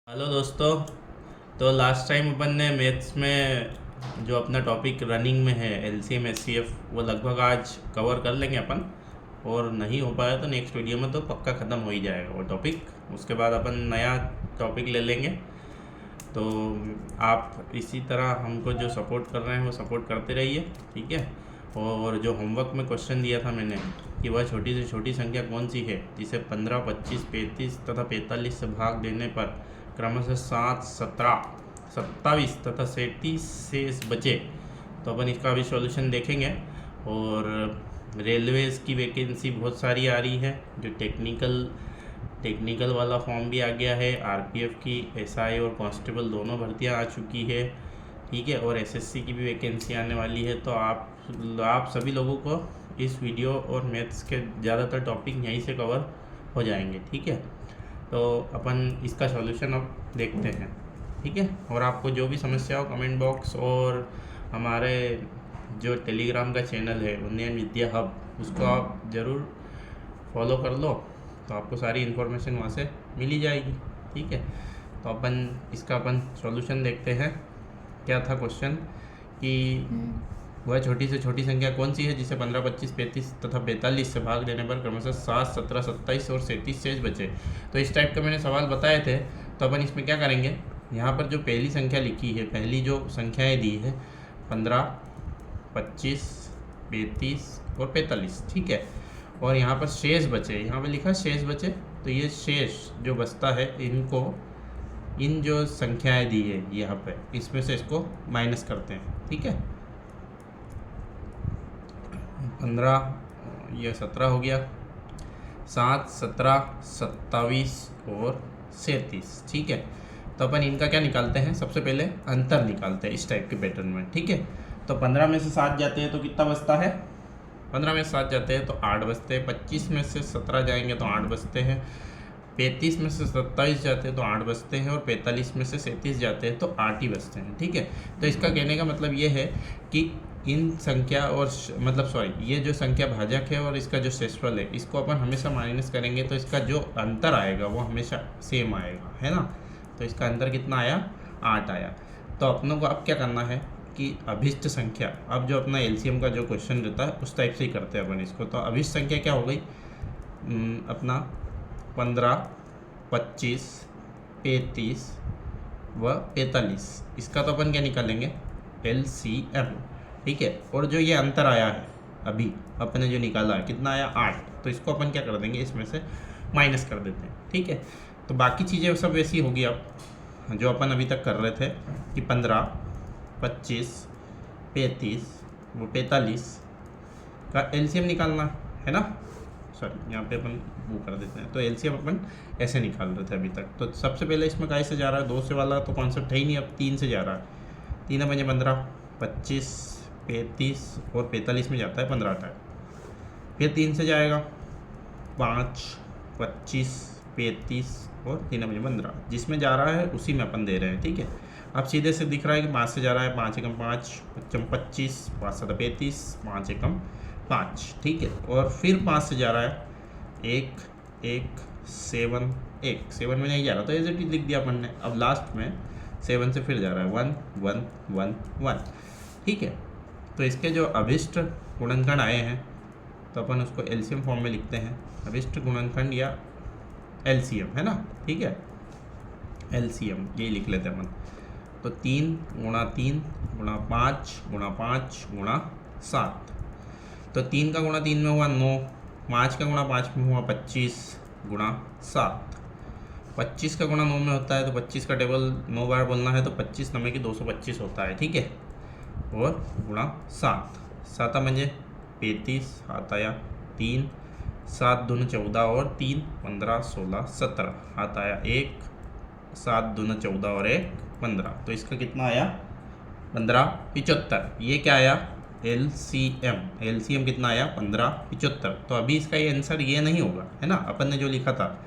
Hello दोस्तों। तो last time अपन ने मैथ्स में जो अपना टॉपिक रनिंग में है एलसीएम एचसीएफ वो लगभग आज कवर कर लेंगे अपन। और नहीं हो पाया तो नेक्स्ट वीडियो में तो पक्का ख़त्म हो ही जाएगा वो टॉपिक। उसके बाद अपन नया टॉपिक ले लेंगे। तो आप इसी तरह हमको जो सपोर्ट कर रहे हैं वो सपोर्ट करते रहिए, ठीक है। और जो होमवर्क में क्वेश्चन दिया था मैंने कि वह छोटी से छोटी संख्या कौन सी है जिसे 15, 25, 35 तथा 45 से भाग देने पर क्रमशः 7, 17, 27 तथा 37 शेष बचे। तो अपन इसका भी सॉल्यूशन देखेंगे। और रेलवेज़ की वैकेंसी बहुत सारी आ रही है, जो टेक्निकल वाला फॉर्म भी आ गया है। आरपीएफ की एसआई और कांस्टेबल दोनों भर्तियां आ चुकी है, ठीक है। और एसएससी की भी वैकेंसी आने वाली है। तो आप सभी लोगों को इस वीडियो और मैथ्स के ज़्यादातर टॉपिक यहीं से कवर हो जाएंगे, ठीक है। तो अपन इसका सॉल्यूशन अब देखते हैं, ठीक है। और आपको जो भी समस्या हो कमेंट बॉक्स और हमारे जो टेलीग्राम का चैनल है उन्नयन विद्या हब, उसको आप ज़रूर फॉलो कर लो। तो आपको सारी इन्फॉर्मेशन वहाँ से मिल ही जाएगी, ठीक है। तो अपन सॉल्यूशन देखते हैं। क्या था क्वेश्चन कि वह छोटी से छोटी संख्या कौन सी है जिसे 15, 25, 35 तथा 45 से भाग देने पर क्रमशः 7, 17, 27 और 37 शेष बचे। तो इस टाइप का मैंने सवाल बताए थे। तो अपन इसमें क्या करेंगे, यहाँ पर जो पहली संख्या लिखी है, पहली जो संख्याएं दी है 15, 25, 35 और 45, ठीक है। और यहाँ पर शेष बचे, यहाँ पर लिखा शेष बचे। तो ये शेष जो बचता है इन जो संख्याएं दी है यहाँ पे, इसमें से इसको माइनस करते हैं, ठीक है। 15, ये 17 हो गया, 7, 17, 27 और 37, ठीक है। तो अपन इनका क्या निकालते हैं, सबसे पहले अंतर निकालते हैं इस टाइप के पैटर्न में, ठीक है। तो 15 में से 7 जाते हैं तो कितना बचता है, 15 में से 7 जाते हैं तो 8 बचते हैं। 25 में से 17 जाएंगे तो 8 बचते हैं। 35 में से 27 जाते हैं तो 8 बचते हैं। और 45 में से 37 जाते हैं तो 8 ही बचते हैं, ठीक है। तो इसका कहने का मतलब ये है कि इन संख्या और ये जो संख्या भाजक है और इसका जो शेषफल है, इसको अपन हमेशा माइनस करेंगे तो इसका जो अंतर आएगा वो हमेशा सेम आएगा, है ना। तो इसका अंतर कितना आया, 8 आया। तो अपनों को अब क्या करना है कि अभिष्ट संख्या, अब जो अपना एलसीएम का जो क्वेश्चन रहता है उस टाइप से ही करते हैं अपन इसको। तो अभिष्ट संख्या क्या हो गई अपना 15, 25, 35 व 45, इसका तो अपन क्या निकालेंगे, एलसीएम, ठीक है। और जो ये अंतर आया है अभी अपने जो निकाला है कितना आया, 8, तो इसको अपन क्या कर देंगे, इसमें से माइनस कर देते हैं, ठीक है। तो बाकी चीज़ें सब वैसी होगी अब जो अपन अभी तक कर रहे थे कि 15, 25, 35 वो 45 का एलसीएम निकालना है ना। सॉरी, यहाँ पे अपन वो कर देते हैं। तो एलसीएम अपन ऐसे निकाल रहे थे अभी तक। तो सबसे पहले इसमें काय से जा रहा है, 2 से वाला तो कॉन्सेप्ट है ही नहीं, अब 3 से जा रहा है। 3 बजे 15, 25, 35 और 45 में जाता है 15 टाइम। फिर 3 से जाएगा 5, 25, 35 और 3 बजे 15, जिसमें जा रहा है उसी में अपन दे रहे हैं, ठीक है। अब सीधे से दिख रहा है कि 5 से जा रहा है, 5 एकम 5, 5 25, 5 7 35, 5 एकम 5, ठीक है। और फिर 5 से जा रहा है 1, 1, 7, 1, 7 में नहीं जा रहा तो एज इट इज लिख दिया अपन ने। अब लास्ट में 7 से फिर जा रहा है 1, 1, 1, 1, ठीक है। तो इसके जो अभिष्ट गुणनखंड आए हैं तो अपन उसको एलसीएम फॉर्म में लिखते हैं, अभिष्ट गुणनखंड या एलसीएम, है ना, ठीक है। एलसीएम यही लिख लेते हैं अपन। तो 3 गुणा 3 गुणा 5 गुणा 5 गुणा 7। तो 3 का गुणा 3 में हुआ 9, 5 का गुणा 5 में हुआ 25 गुणा 7। 25 का गुणा 9 में होता है तो 25 का टेबल 9 बार बोलना है तो 25 9 की 225 होता है, ठीक है। और गुणा 7, 7 म्हणजे 35, हाथ आया 3, 7 दूनी 14 और 3 15, 16, 17, हाथ आया 1, 7 दूनी 14 और 1 15। तो इसका कितना आया 15, 75। ये क्या आया, एलसीएम कितना आया 15, 75। तो अभी इसका ये आंसर ये नहीं होगा, है ना। अपन ने जो लिखा था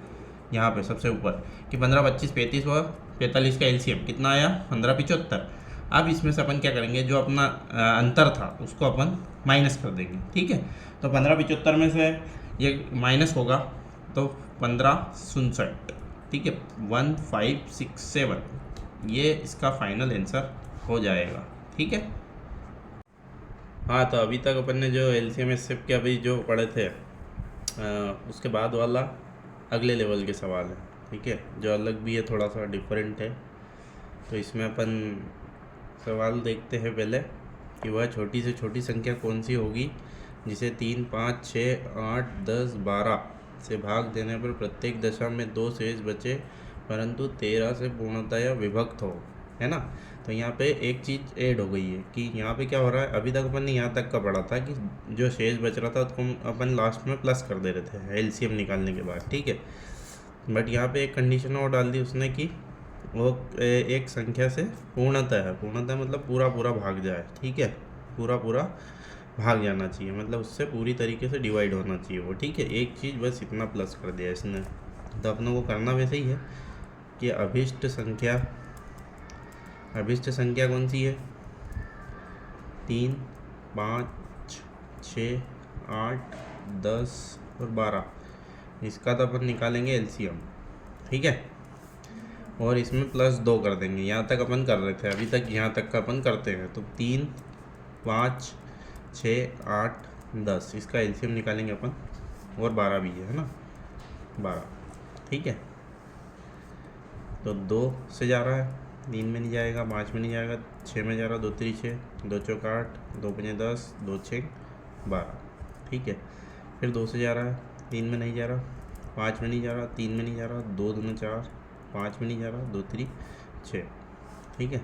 यहाँ पे सबसे ऊपर कि 15, 25, 35 व 45 का एलसीएम कितना आया 15, 75। अब इसमें से अपन क्या करेंगे, जो अपना अंतर था उसको अपन माइनस कर देंगे, ठीक है। तो 15, 75 में से ये माइनस होगा तो 15, 67, ठीक है, 1567 ये इसका फाइनल आंसर हो जाएगा। ठीक है। हाँ, तो अभी तक अपन ने जो एलसीएम एचसीएफ के अभी जो पढ़े थे उसके बाद वाला अगले लेवल के सवाल है। ठीक है, जो अलग भी है, थोड़ा सा डिफरेंट है। तो इसमें अपन सवाल देखते हैं पहले कि वह छोटी से छोटी संख्या कौन सी होगी जिसे 3, 5, 6, 8, 10, 12 से भाग देने पर प्रत्येक दशा में 2 शेष बचे परंतु 13 से पूर्णतया विभक्त हो, है ना। तो यहाँ पे एक चीज़ ऐड हो गई है कि यहाँ पे क्या हो रहा है, अभी तक अपन ने यहाँ तक का पढ़ा था कि जो शेष बच रहा था उसको अपन लास्ट में प्लस कर दे रहे थे एलसीएम निकालने के बाद। ठीक है, बट यहाँ पे एक कंडीशन और डाल दी उसने कि वो एक संख्या से पूर्णतः मतलब पूरा पूरा भाग जाए। ठीक है, पूरा पूरा भाग जाना चाहिए, मतलब उससे पूरी तरीके से डिवाइड होना चाहिए वो। ठीक है, एक चीज़ बस इतना प्लस कर दिया इसने। तो अपनों को करना वैसे ही है कि अभिष्ट संख्या कौन सी है, 3, 5, 6, 8, 10 और 12, इसका तो अपन निकालेंगे एलसीएम। ठीक है, और इसमें +2 कर देंगे। यहाँ तक अपन कर रहे थे, अभी तक यहाँ तक का अपन करते हैं। तो 3, 5, 6, 8, 10 इसका एलसीएम निकालेंगे अपन, और 12 भी है ना, 12। ठीक है, तो 2 से जा रहा है, 3 में नहीं जाएगा, 5 में नहीं जाएगा, 6 में जा रहा, 2 3 6, 2 4 8, 2 5 10, 2 6 12। ठीक है, फिर 2 से जा रहा है, 3 में नहीं जा रहा, 5 में नहीं जा रहा, 3 में नहीं जा रहा, 2 2 4, 5 में नहीं जा रहा, 2 3 6। ठीक है,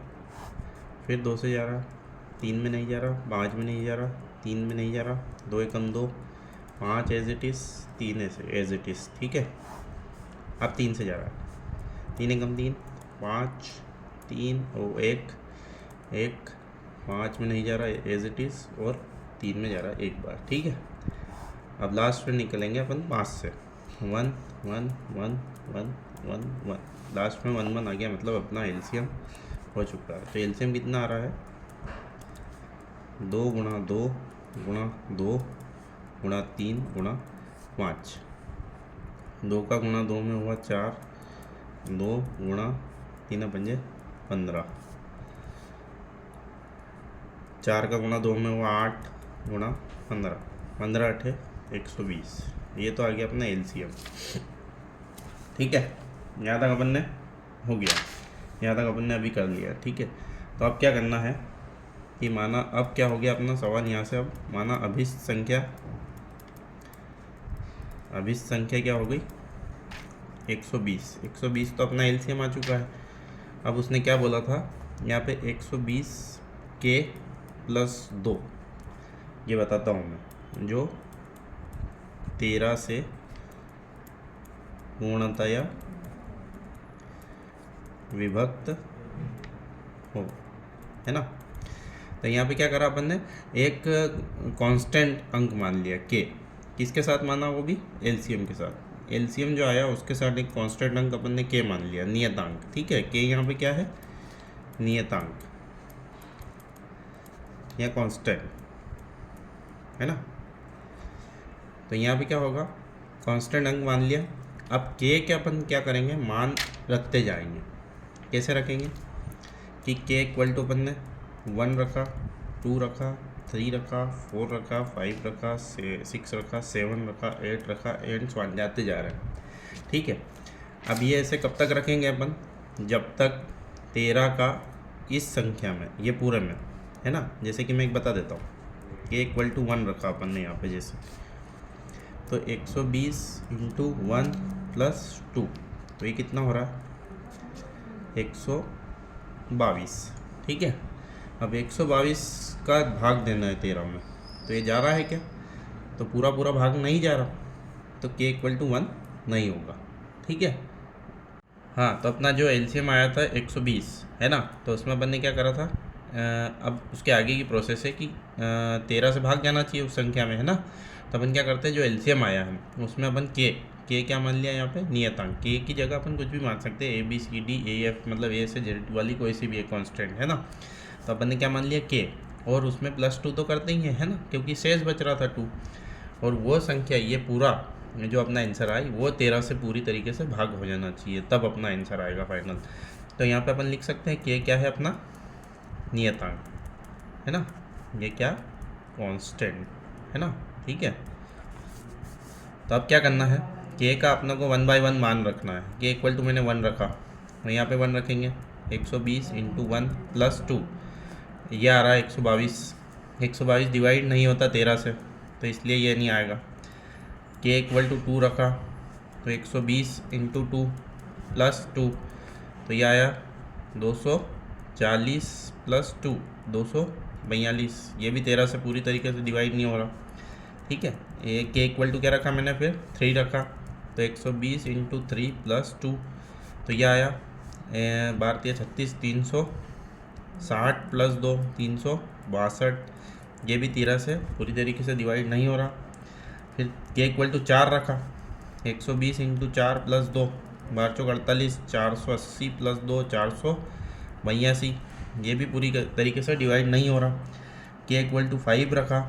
फिर 2 से जा रहा, 3 में नहीं जा रहा, 5 में नहीं जा रहा, 3 में नहीं जा रहा, 2 1 2, 5 as it is, 3 as it is. ठीक है, अब 3 से जा रहा है, 3 1 3, 5 3 और 1 5 में नहीं जा रहा एज इट इज़, और 3 में जा रहा है एक बार। ठीक है, अब लास्ट में निकलेंगे अपन 5 से, 1 1 1 1 1 1, लास्ट में 1 1 आ गया, मतलब अपना एलसीएम हो चुका है। तो एलसीएम कितना आ रहा है, 2 गुणा 2 गुणा 2 गुणा 3 गुणा 5। 2 का गुणा 2 में हुआ 4, 2 गुणा 3 5 15, 4 का गुणा 2 में हुआ 8 गुणा 15, 15 8 120। ये तो आ गया अपना एलसीएम। ठीक है, यहाँ तक अपन ने हो गया, यहाँ तक अपन ने अभी कर लिया। ठीक है, तो अब क्या करना है कि माना, अब क्या हो गया अपना सवाल यहाँ से, अब माना अभिष्ट संख्या क्या हो गई, 120। 120 तो अपना एलसीएम आ चुका है। अब उसने क्या बोला था यहाँ पे, 120 के +2, ये बताता हूँ मैं, जो 13 से पूर्णतया विभक्त हो, है ना। तो यहाँ पे क्या करा अपन ने, एक कांस्टेंट अंक मान लिया के, किसके साथ माना, वो भी एलसीएम के साथ। एलसीएम जो आया उसके साथ एक कांस्टेंट अंक अपन ने के मान लिया, नियतांक। ठीक है, के यहाँ पे क्या है, नियतांक या कांस्टेंट, है ना। तो यहाँ पे क्या होगा, कांस्टेंट अंक मान लिया। अब के के अपन क्या करेंगे, मान रखते जाएंगे। कैसे रखेंगे कि के इक्वल टू अपन ने 1 रखा, 2 रखा, 3 रखा, 4 रखा, 5 रखा, 6 रखा, 7 रखा, 8 रखा, एंड सो ऑन जाते जा रहे हैं। ठीक है, अब ये ऐसे कब तक रखेंगे अपन, जब तक 13 का इस संख्या में, ये पूरे में, है ना। जैसे कि मैं एक बता देता हूँ, के इक्वल टू 1 रखा अपन ने यहाँ पे, जैसे तो 120 इंटू 1 + 2, तो ये कितना हो रहा है, 122। ठीक है, अब 122 का भाग देना है 13 में, तो ये जा रहा है क्या, तो पूरा भाग नहीं जा रहा, तो के इक्वल टू 1 नहीं होगा। ठीक है, हाँ, तो अपना जो एलसीएम आया था 120, है ना। तो उसमें अपन ने क्या करा था, अब उसके आगे की प्रोसेस है कि 13 से भाग जाना चाहिए उस संख्या में, है ना। तो अपन क्या करते हैं, जो एलसीएम आया है उसमें अपन के क्या मान लिया यहाँ पे, नियतांक। के की जगह अपन कुछ भी मान सकते हैं, ABCD AF, मतलब ए से जेड वाली कोई सी भी एक कांस्टेंट, है ना। तो अपन ने क्या मान लिया, के, और उसमें +2 तो करते ही है ना, क्योंकि शेष बच रहा था 2, और वो संख्या ये पूरा में जो अपना आंसर आई वो 13 से पूरी तरीके से भाग हो जाना चाहिए, तब अपना आंसर आएगा फाइनल। तो यहाँ पे अपन लिख सकते हैं कि क्या है अपना नियतांक, है ना, ये क्या कांस्टेंट है ना, ठीक है। तो अब क्या करना है, के का अपना को 1/1 मान रखना है। के इक्वल टू मैंने 1 रखा, और यहाँ पे 1 रखेंगे। 120 इंटू 1 प्लस 2, ये आ रहा है 122। 122 डिवाइड नहीं होता 13 से, तो इसलिए ये नहीं आएगा। के इक्वल टू 2 रखा, तो 120 इंटू 2 प्लस 2, तो ये आया 240 प्लस 2 242। ये भी 13 से पूरी तरीके से डिवाइड नहीं हो रहा, ठीक है। ये के इक्वल टू क्या रखा मैंने, फिर 3 रखा, तो 120 इंटू 3 प्लस 2, तो ये आया 12 36 360 प्लस 2 362। ये भी 13 से पूरी तरीके से डिवाइड नहीं हो रहा। फिर के इक्वल टू 4 रखा, 120 इंटू 4 प्लस 2 12 चौक 48, 480 प्लस 2 482। ये भी पूरी तरीके से डिवाइड नहीं हो रहा। के इक्वल टू 5 रखा,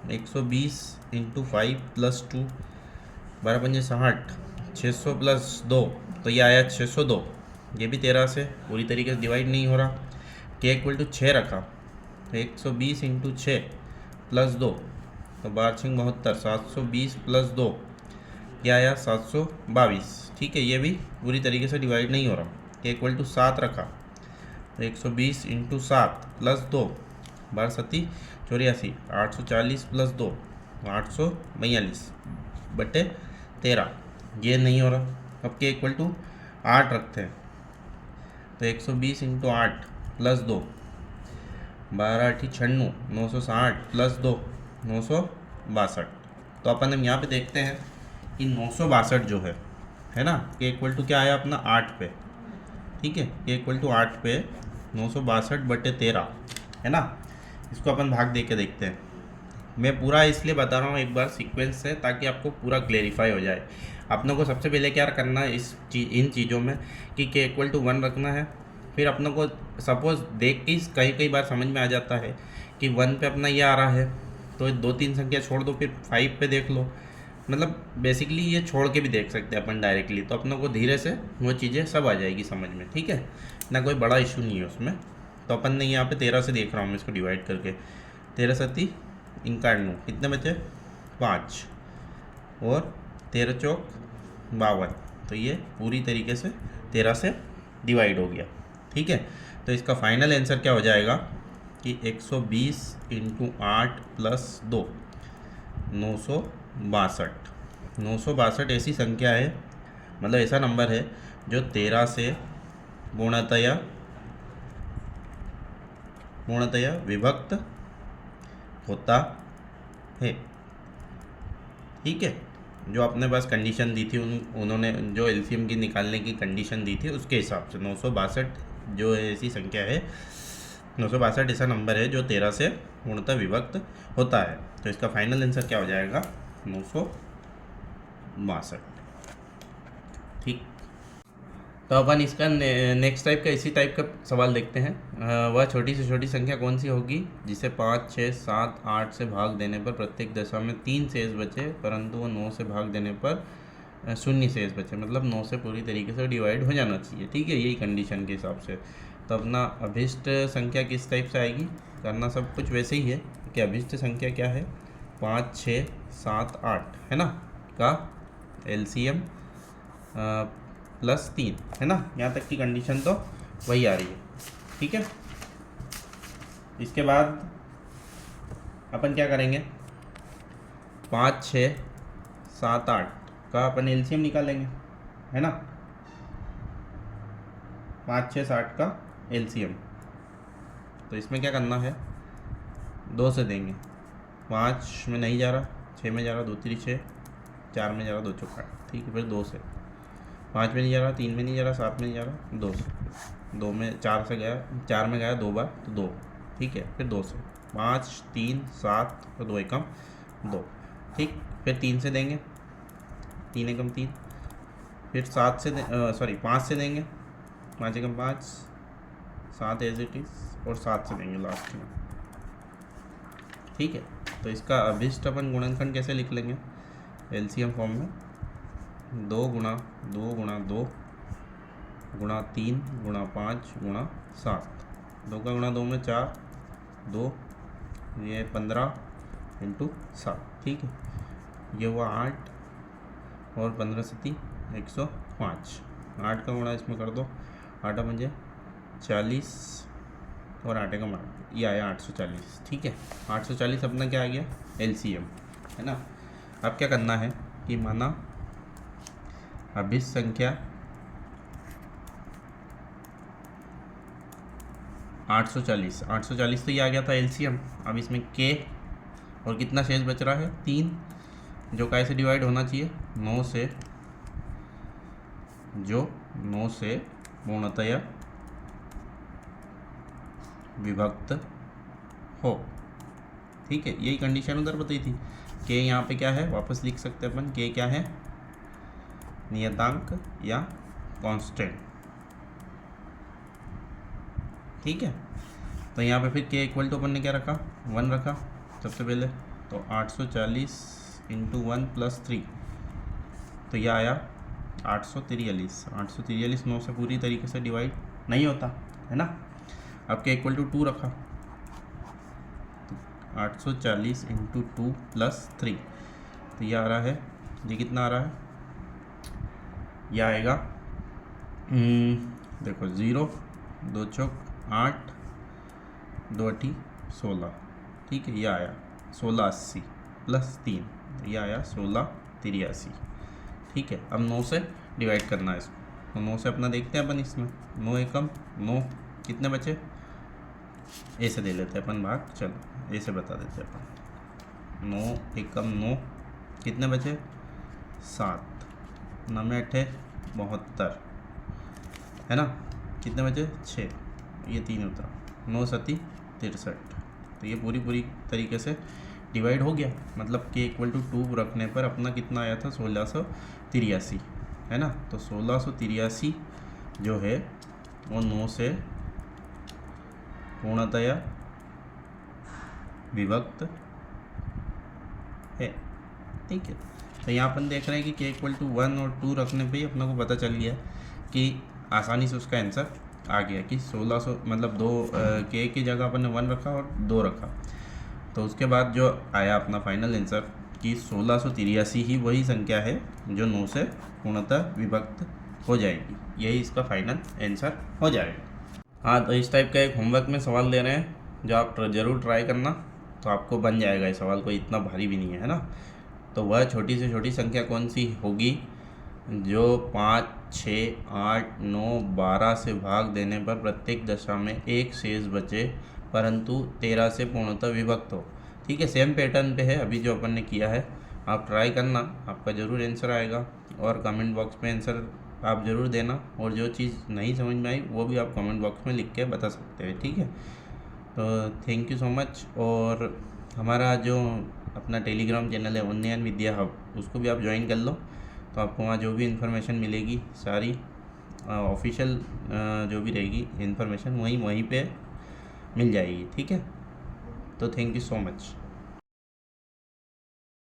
120 इंटू 5 प्लस 2 12 पंजे 60, 600 प्लस 2, तो ये आया 602। ये भी 13 से पूरी तरीके से डिवाइड नहीं हो रहा। के इक्वल टू 6 रखा, 120 इंटू 6 प्लस 2, तो 12 6 72, 720 प्लस 2, ये आया 722, ठीक है। ये भी पूरी तरीके से डिवाइड नहीं हो रहा। के इक्वल टू 7 रखा, 120 इंटू 7 प्लस 2 12 7 84, 840 प्लस 2 842 बटे 13, ये नहीं हो रहा। अब के इक्वल टू 8 रखते हैं, तो 120 इंटू 8 प्लस 2 12 8 96, 960 प्लस 2 962। तो अपन हम यहाँ पे देखते हैं कि 962 जो है ना, के इक्वल टू क्या आया अपना 8 पे, ठीक है। के इक्वल टू 8 पे 962 बटे 13 है ना। इसको अपन भाग दे के देखते हैं। मैं पूरा इसलिए बता रहा हूँ एक बार सीक्वेंस से, ताकि आपको पूरा क्लेरिफाई हो जाए। अपनों को सबसे पहले क्या करना है इन चीज़ों में कि के इक्वल टू 1 रखना है। फिर अपनों को सपोज देख के कई बार समझ में आ जाता है कि 1 पे अपना ये आ रहा है, तो 2-3 संख्या छोड़ दो, फिर 5 पे देख लो। मतलब बेसिकली ये छोड़ के भी देख सकते हैं अपन डायरेक्टली, तो अपनों को धीरे से वो चीज़ें सब आ जाएगी समझ में, ठीक है ना, कोई बड़ा इशू नहीं है उसमें। तो अपन ने यहाँ पे 13 से देख रहा हूँ मैं इसको डिवाइड करके, 13 7 51, कितने बचे 5, और 13 चौक 52, तो ये पूरी तरीके से 13 से डिवाइड हो गया, ठीक है। तो इसका फाइनल आंसर क्या हो जाएगा कि 120 इंटू 8 प्लस 2 962। 962 ऐसी संख्या है, मतलब ऐसा नंबर है जो 13 से पूर्णतया विभक्त होता है, ठीक है। जो अपने पास कंडीशन दी थी उन्होंने जो एलसीएम की निकालने की कंडीशन दी थी उसके हिसाब से 962 जो ऐसी संख्या है, 962 ऐसा नंबर है जो 13 से पूर्णतः विभक्त होता है। तो इसका फाइनल आंसर क्या हो जाएगा 962, ठीक। तो अपन इसका नेक्स्ट टाइप का इसी टाइप का सवाल देखते हैं। वह छोटी से छोटी संख्या कौन सी होगी जिसे 5 6 7 8 से भाग देने पर प्रत्येक दशा में 3 शेष बचे, परंतु वो 9 से भाग देने पर 0 शेष बचे, मतलब 9 से पूरी तरीके से डिवाइड हो जाना चाहिए, ठीक है, यही कंडीशन के हिसाब से। तो अपना अभिष्ट संख्या किस टाइप से आएगी, करना सब कुछ वैसे ही है कि अभिष्ट संख्या क्या है 5 6 7 8 है ना, का एलसीएम प्लस 3 है ना, यहाँ तक की कंडीशन तो वही आ रही है, ठीक है। इसके बाद अपन क्या करेंगे, 5 6 7 8 का अपन एलसीएम निकालेंगे, है ना, 5 6 7 का एलसीएम। तो इसमें क्या करना है, 2 से देंगे, 5 में नहीं जा रहा, 6 में जा रहा, 2 3 6, 4 में जा रहा, 2 4 8, ठीक है। फिर 2 से, 5 में नहीं जा रहा, 3 में नहीं जा रहा, 7 में नहीं जा रहा, 2 से, 2 में 4 से गया, 4 में गया 2 बार तो 2, ठीक है। फिर 2 से, 5 3 7 और 2 एकम 2, ठीक। फिर 3 से देंगे, 3 एकम 3, फिर 7 से 5 से देंगे, 5 एकम 5, 7 एज इट इज़, और 7 से देंगे लास्ट में, ठीक है। तो इसका अभिष्ट अपन गुणनखंड कैसे लिख लेंगे, एलसीएम फॉर्म में 2 गुणा 2 गुणा 2 गुणा 3 गुणा 5 गुणा 7, 2 का गुणा 2 में 4, 2 ये 15 इंटू 7, ठीक है। ये हुआ 8 और 15 सती 105, 8 का गुणा इसमें कर दो, 8 पंजे 40 और 8 का मार, ये आया 840, ठीक है। 840 अपना क्या आ गया, एलसीएम, है ना। अब क्या करना है कि माना अभिष्ट संख्या 840 तो ये आ गया था एलसीएम। अब इसमें के और कितना शेष बच रहा है, 3, जो काय से डिवाइड होना चाहिए, 9 से, जो 9 से पूर्णतया विभक्त हो, ठीक है। यही कंडीशन उधर बताई थी। के यहाँ पे क्या है, वापस लिख सकते हैं अपन, के क्या है, नियतांक या कांस्टेंट, ठीक है। तो यहाँ पे फिर के इक्वल टू अपन ने क्या रखा, 1 रखा सबसे पहले। तो 840 इंटू 1 प्लस 3, तो यह आया 843। 843 9 से पूरी तरीके से डिवाइड नहीं होता, है ना। अब के इक्वल टू 2 रखा, तो 840 इंटू 2 प्लस 3, तो यह आ रहा है, ये कितना आ रहा है, यह आएगा देखो 0 2 चौक 8 2 अठी 16, ठीक है। यह आया 1680 प्लस 3, तो यह आया 1683, ठीक है। अब 9 से डिवाइड करना है इसको, तो 9 से अपना देखते हैं अपन इसमें, 9 एकम 9, कितने बचे, ए से दे लेते हैं अपन भाग, चलो ए से बता देते हैं अपन। 9 एकम 9, कितने बचे, 7, 9 में 8 72, है ना। कितने बचे, 6, ये 3 होता, 9 सती 63, तो ये पूरी तरीके से डिवाइड हो गया। मतलब के इक्वल टू 2 रखने पर अपना कितना आया था, 1683, है ना। तो 1683 जो है वो 9 से पूर्णतया विभक्त है, ठीक है। तो यहाँ अपन देख रहे हैं कि के इक्वल टू 1 और 2 रखने पे ही अपना को पता चल गया कि आसानी से उसका आंसर आ गया कि 1600, मतलब 2 के की जगह अपन ने 1 रखा और 2 रखा, तो उसके बाद जो आया अपना फाइनल आंसर कि 1683 ही वही संख्या है जो 9 से पूर्णतः विभक्त हो जाएगी, यही इसका फाइनल आंसर हो जाएगा। हाँ, तो इस टाइप का एक होमवर्क में सवाल दे रहे हैं, जो आप ज़रूर ट्राई करना, तो आपको बन जाएगा। ये सवाल कोई इतना भारी भी नहीं है ना। तो वह छोटी से छोटी संख्या कौन सी होगी जो 5, 6, 8, 9, 12 से भाग देने पर प्रत्येक दशा में एक शेष बचे परंतु 13 से पूर्णतः विभक्त हो, ठीक है। सेम पैटर्न पे है अभी जो अपन ने किया है, आप ट्राई करना, आपका ज़रूर आंसर आएगा। और कमेंट बॉक्स में आंसर आप ज़रूर देना, और जो चीज़ नहीं समझ में आई वो भी आप कमेंट बॉक्स में लिख के बता सकते हैं, ठीक है। तो थैंक यू सो मच। और हमारा जो अपना टेलीग्राम चैनल है उन्नयन विद्या हब, उसको भी आप ज्वाइन कर लो, तो आपको वहाँ जो भी इन्फॉर्मेशन मिलेगी सारी ऑफिशियल जो भी रहेगी इन्फॉर्मेशन वहीं पे मिल जाएगी, ठीक है। तो थैंक यू सो मच।